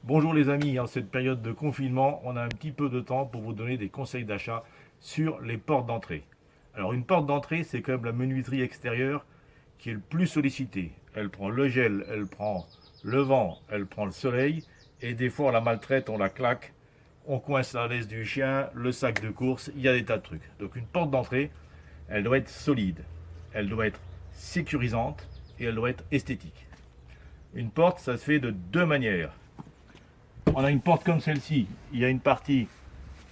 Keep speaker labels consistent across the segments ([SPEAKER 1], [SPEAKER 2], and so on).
[SPEAKER 1] Bonjour les amis, en cette période de confinement, on a un petit peu de temps pour vous donner des conseils d'achat sur les portes d'entrée. Alors une porte d'entrée, c'est quand même la menuiserie extérieure qui est le plus sollicitée. Elle prend le gel, elle prend le vent, elle prend le soleil, et des fois on la maltraite, on la claque, on coince la laisse du chien, le sac de course, il y a des tas de trucs. Donc une porte d'entrée, elle doit être solide, elle doit être sécurisante et elle doit être esthétique. Une porte, ça se fait de deux manières. On a une porte comme celle-ci, il y a une partie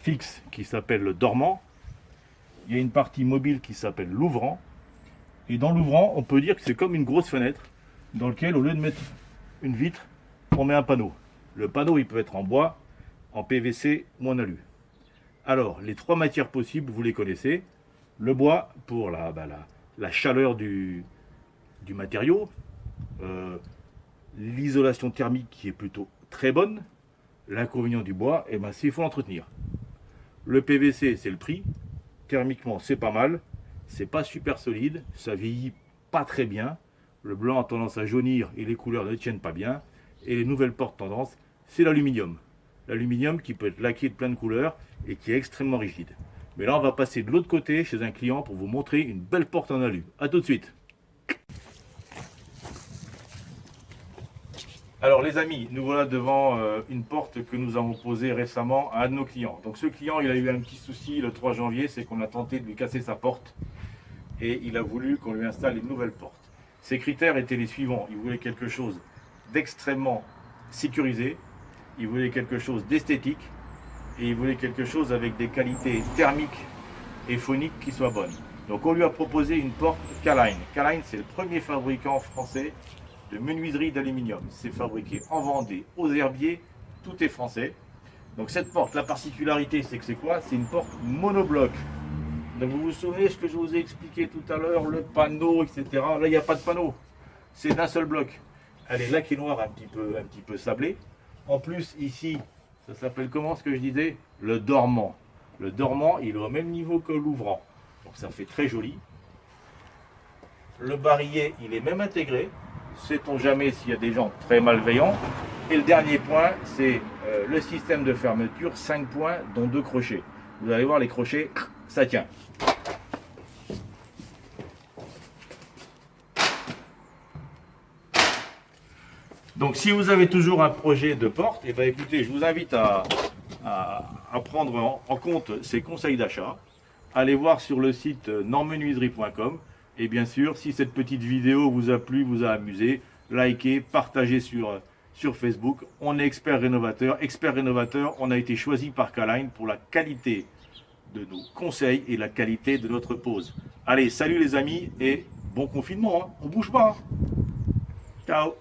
[SPEAKER 1] fixe qui s'appelle le dormant, il y a une partie mobile qui s'appelle l'ouvrant, et dans l'ouvrant, on peut dire que c'est comme une grosse fenêtre dans laquelle, au lieu de mettre une vitre, on met un panneau. Le panneau, il peut être en bois, en PVC ou en alu. Alors, les trois matières possibles, vous les connaissez. Le bois pour la chaleur du matériau, l'isolation thermique qui est plutôt très bonne. L'inconvénient du bois, c'est qu'il faut l'entretenir. Le PVC, c'est le prix. Thermiquement, c'est pas mal. C'est pas super solide. Ça vieillit pas très bien. Le blanc a tendance à jaunir et les couleurs ne tiennent pas bien. Et les nouvelles portes tendance, c'est l'aluminium. L'aluminium qui peut être laqué de plein de couleurs et qui est extrêmement rigide. Mais là, on va passer de l'autre côté chez un client pour vous montrer une belle porte en alu. A tout de suite. Alors les amis, nous voilà devant une porte que nous avons posée récemment à un de nos clients. Donc ce client, il a eu un petit souci le 3 janvier, c'est qu'on a tenté de lui casser sa porte et il a voulu qu'on lui installe une nouvelle porte. Ses critères étaient les suivants. Il voulait quelque chose d'extrêmement sécurisé, il voulait quelque chose d'esthétique et il voulait quelque chose avec des qualités thermiques et phoniques qui soient bonnes. Donc on lui a proposé une porte K-Line. K-Line, c'est le premier fabricant français de menuiserie d'aluminium. C'est fabriqué en Vendée, aux Herbiers, tout est français. Donc cette porte, la particularité, c'est que c'est quoi? C'est une porte monobloc. Donc vous vous souvenez ce que je vous ai expliqué tout à l'heure, le panneau, etc. Là, il n'y a pas de panneau. C'est d'un seul bloc. Elle est laquée noire un petit peu sablée. En plus, ici, ça s'appelle comment ce que je disais? Le dormant. Le dormant, il est au même niveau que l'ouvrant. Donc ça fait très joli. Le barillet, il est même intégré. Sait-on jamais s'il y a des gens très malveillants. Et le dernier point, c'est le système de fermeture, 5 points, dont 2 crochets. Vous allez voir les crochets, ça tient. Donc si vous avez toujours un projet de porte, et écoutez, je vous invite à prendre en compte ces conseils d'achat. Allez voir sur le site normmenuiserie.com. Et bien sûr, si cette petite vidéo vous a plu, vous a amusé, likez, partagez sur Facebook. On est expert rénovateur. Expert rénovateur, on a été choisi par K-Line pour la qualité de nos conseils et la qualité de notre pose. Allez, salut les amis et bon confinement. On bouge pas. Ciao.